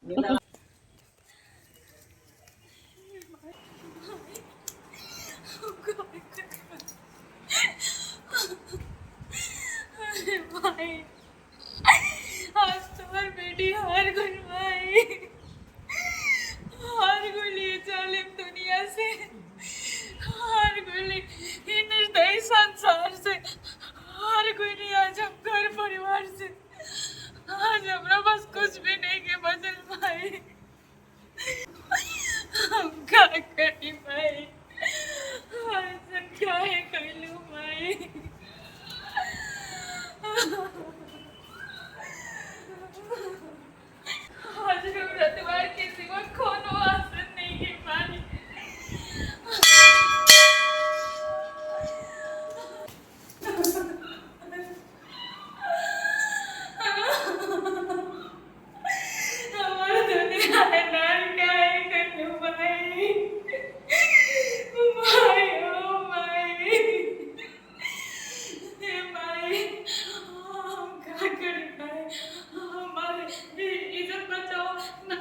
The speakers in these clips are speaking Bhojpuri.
अरे भाई, आज तुम्हारी बेटी हार गई भाई, हार गई जालिम दुनिया से, हार गई इन निर्दयी संसार से, हार गई आज हम घर परिवार से, आज हमारा बस कुछ भी नहीं के बचल भाई। हम क्या करी भाई, आज क्या है कहलू भाई। आज हम रतवार के सिवा कोनो आसन नहीं के पानी। हमारा दुनिया है नार क्या है कहलू भाई, भाई ओ भाई, हे भाई, हम क्या करें भाई, हमारे इज्जत बचाओ ना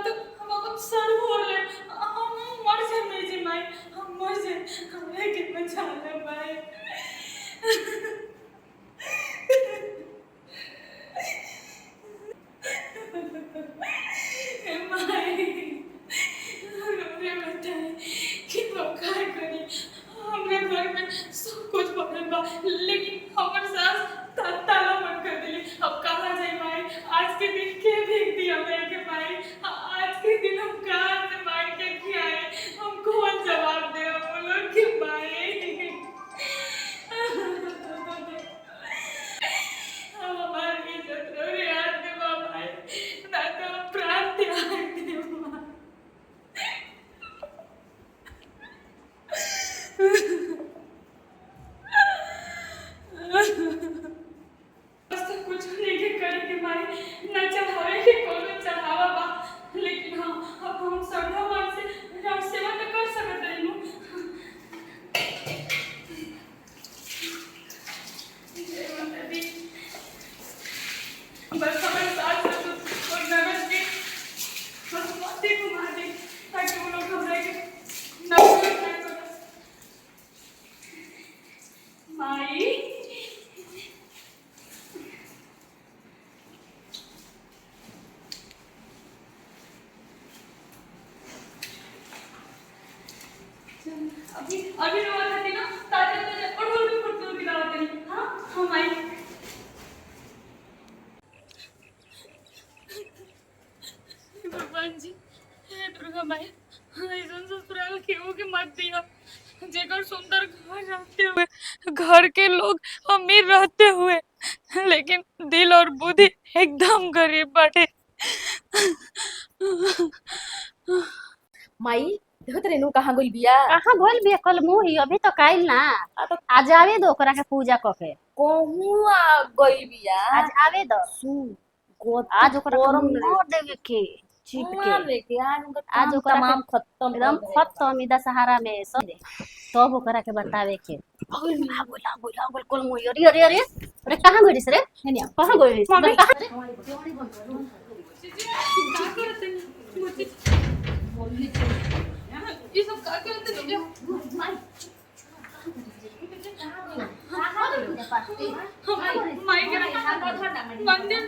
तो हम सर फोड़ ले, हम मर जाए मेरी माई, हम मर जाए, हमें के बचा ले भाई। हे माई, हमने बताए कि हम क्या करी, हमरे घर में सब कुछ पड़ल बा, लेकिन हमर सास ताला बंद कर दिली। अब कहाँ जाए माई, आज के दिन के भीख दिया मैं के माई, आज के दिन हम कहाँ से माई के खियाए, हम कौन जवाब दे बोलो कि माई। हम हमारी इज्जत रे याद दे भाई, ना तो हम प्राण त्याग दे माई। बस कुछ नहीं के करे के माई, न चढ़ावे के कोनो चढ़ावा बा, लेकिन हाँ अब हम श्रद्धा मन से राम सेवा तो कर सकत रही। जय माता दी। बस हमारे साथ ससुर और ननद के बस माथे घुमा दे, ताकि वो लोग घबराए के ना करें। माई अभी रोवा थी ना, ताते तो और भी फुटबॉल की दावत नहीं। हाँ हम आई। भगवान जी, हे दुर्गा माई, ऐसा ससुराल केहू के मत दिया जेकर सुंदर घर रहते हुए, घर के लोग अमीर रहते हुए, लेकिन दिल और बुद्धि एकदम गरीब बाटे। माई देखत रेनू कहाँ गइल बिया। कहाँ भइल बिया कल मुही अभी तो काइल ना। आज आवे दो ओकरा के पूजा कके। कहूँ आ गइल बिया। आज आवे दो। आज ओकरा के मोड़ देवे के चिप के। आज ओकरा तमाम खत्म एकदम खत्म इदा सहारा में सब दे। तब ओकरा के बतावे के। भइल लागल कल मुही। अरे अरे अरे अरे कहाँ गइलिस रे? हेनिया कहाँ गइलिस? मम्मी ये सब का करते हो? माई के मंदिर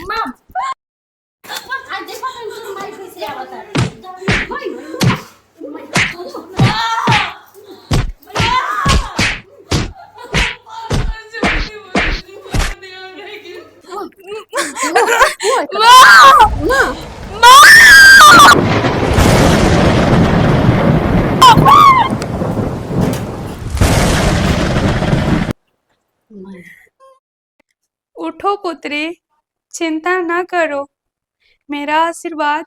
माम आज देखो तुम माई कैसे आवत है। उठो पुत्री, चिंता ना करो, मेरा आशीर्वाद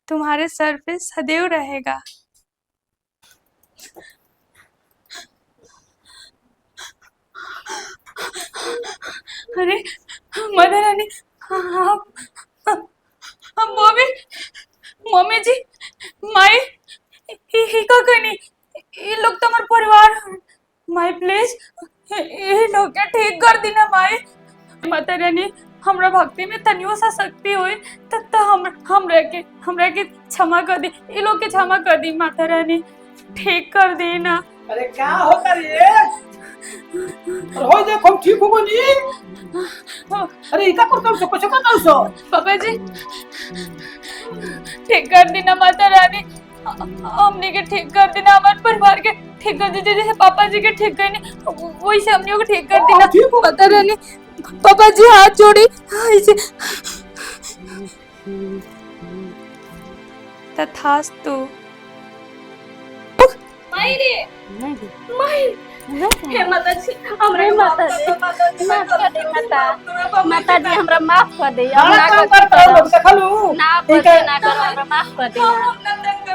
तुम्हारे सर पे सदैव रहेगा। अरे मदन रानी, मम्मी, मम्मी जी, माई ही का कनी ये लोग तो हमारे परिवार माई प्लीज ये लोग के ठीक कर दी ना माई। माता रानी हमरा भक्ति में तनियो सा शक्ति होई तब हमरा के क्षमा कर दी, ये लोग के क्षमा कर दी माता रानी, ठीक कर दी ना। अरे क्या होता रे? अरे हो देखो ठीक हो गई। अरे इका करता हूं कुछ करता हूं पापा जी ठीक कर दी ना माता रानी, हमने के ठीक कर दी ना, हमारे परिवार के ठीक कर दीजिए, जैसे पापा जी के ठीक करने वही से हमने को ठीक कर दी ना माता रानी। पापा जी हाथ जोड़ी ऐसे तथास्तु। माई रे माई हे माता जी हमरे माता जी माफ कर दे माता जी हमरा माफ कर दे, बड़ा काम करता है लोग देखलू ना पते ना करो, हमरा माफ कर दे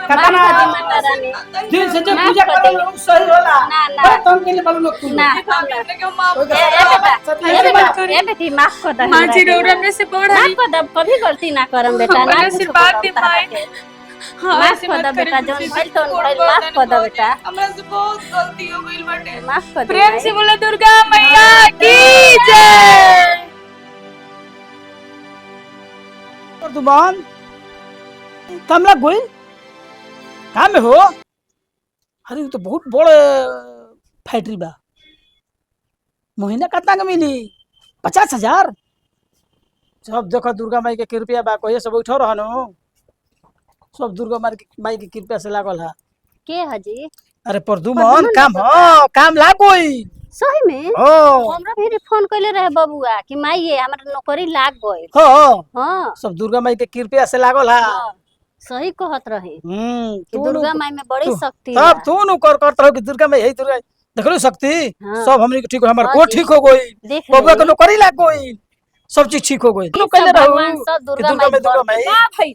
कतना माता रानी। दिन से जब पूजा करो सही होला ना तुम के लिए बोलो लोग तू ना ए बेटी माफ कर दे, मां जी रोरा में से बड़ माफ कर दे, कभी गलती ना करम बेटा, ना आशीर्वाद दे माई। माफ कर दे बेटा, जोन भइल तो भइल, माफ कर दे बेटा, हमरा से बहुत गलती हो गइल बाटे, माफ कर दे। प्रेम से बोला दुर्गा मैया की जय। और दुबान कमला गोइल कहाँ में हो? अरे वो तो बहुत बड़े फैक्ट्री बा, महीना कितना का मिली? 50,000। सब देखो दुर्गा माई के कृपया बा, कहिए सब उठो रहनो, सब दुर्गा माई की कृपया से लागल है। के हजी? अरे परदुमन काम हो, काम लागोई सही में हो। हमरा भी फोन कइले रहे बबुआ कि माई ये हमरा नौकरी लाग गइल। हो हां सब दुर्गा माई के कृपया से लागल है। सही कहत रहे कि तू दुर्गा माई में बड़ी शक्ति है। तब तू नु करत रहो कि दुर्गा माई है, दुर्गा देखलो शक्ति हाँ। सब हमनी के ठीक हो, हमर हाँ को जी। ठीक हो गई, देख बबुआ रही। के नौकरी लाग गई, सब चीज ठीक हो गई। तू कहले रहो भगवान सब कि दुर्गा दुर्गा माई दुर्गा माई माई का भाई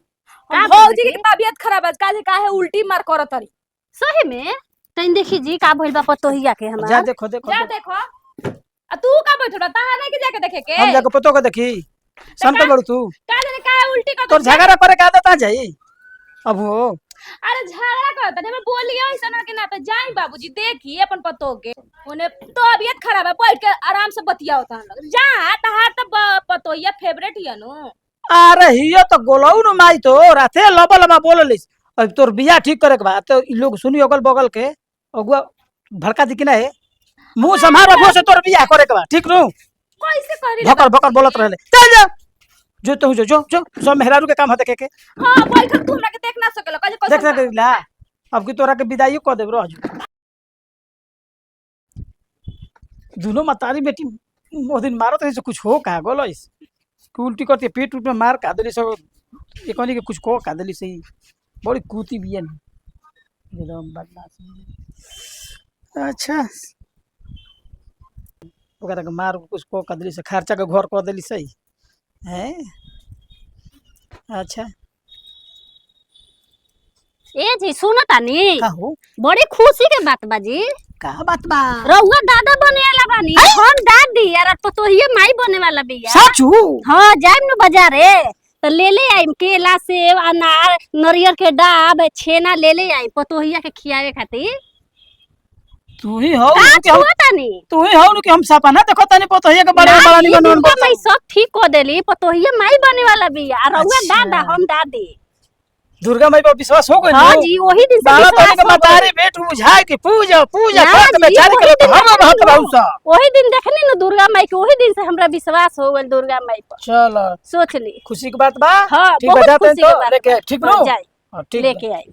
का भौजी भाई? की तबीयत खराब है, काहे उल्टी मार करत रही। सही में तइन देखी जी का भइल बा पतोहिया के जा हमरा। देखो देखो जा देखो आ तू का बैठो ताहा नहीं के जाके देखे के हम जाके पतो के देखी शांत बड़ तू का जाने काहे उल्टी कर तोर झगड़ा करे के आदत आ जाई अब हो। अरे झगड़ा करत नहीं, मैं बोलिए ऐसा ना के ना पे जाई बाबूजी देखी अपन पतो के ओने तबीयत खराब है, बैठ के आराम से बतियाओ ता लोग जा तहार त पतोहिया फेवरेट हिया नु। अरे हियो तो गोलौ न माई तो राते लबलमा बोललिस, अब तोर बियाह ठीक करे के बा तो इ लोग सुनी अगल बगल के अगुआ भड़का दी कि ना है, मुंह संभाल रखो से तोर बियाह करे के बा ठीक नु। कैसे करी भकर भकर बोलत रहले चल जा जो तो जो जो सब मेहरारू के काम है देखे के। हां बैठ तू हमरा के देख ना सकेला कैसे देख ना ला अब की तोरा के विदाई क देब रह जो। दोनों मतारी बेटी ओ दिन मारत है से कुछ हो का गोलइस उल्टी करती पेट उठ में मार का देली सब एकनी के कुछ को का देली सही बड़ी कूती बियन एकदम बदमाश। अच्छा ओकरा के मार कुछ को का देली से खर्चा के घर को देली सही है। अच्छा ए जी सुनो तानी, का हो बड़ी खुशी के बात बाजी, का बात बा रउआ दादा बने वाला बानी, हम दादी यार पतोहिया माई बने वाला बिया। सचू हां जाइम न बाजारे तो ले आइम केला सेब अनार नरियर के डाब छेना ले आइम पतोहिया के खियावे खातिर। तू ही हो आज हुआ तानी तू ही हो कि हम सपना देखो तनी पतोहिया के बड़े बड़ा निमन निमन दुर्गा माई सब ठीक कर देली, पतोहिया माई बने वाला बिया और रउआ अच्छा। दादा हम दादी। दुर्गा माई पर विश्वास हो गई हां जी वही दिन से बाला विश्वास तनी के हो गइल। मतारी बेट बुझाए कि पूजा पूजा ना करत जी, बेचारी वही के दिन हम देखनी रहत नु। रहू सा। वही दिन देखनी न दुर्गा माई के, वही दिन से हमरा विश्वास हो गइल दुर्गा माई पर। चलो सोच ली खुशी की बात बा हाँ ठीक बहुत बजाते हैं खुशी के तो बात लेके बा। ठीक हाँ, नो जाए ठीक बा। लेके आई।